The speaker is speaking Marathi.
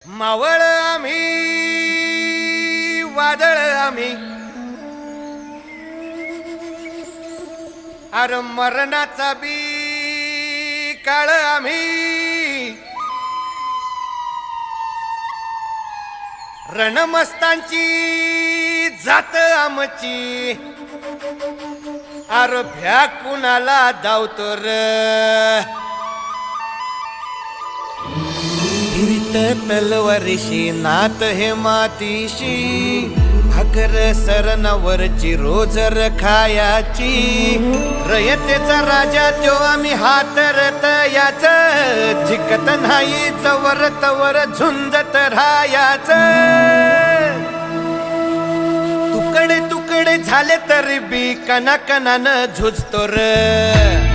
मावळ आम्ही वादळ आम्ही अरे मरणाचा बी काळ आम्ही रणमस्तांची जात आमची अरे भ्या कुणाला धावतो र हिरीत तलवारीशी नात हे मातीशी भाकर सरणावरची रोज खायाची रयतेचा राजा त्यो आम्ही हातरत याच जिकत नाही चवर तवर झुंजत राहायाच तुकडे तुकडे झाले तरी बी कणाकणानं झुजतो र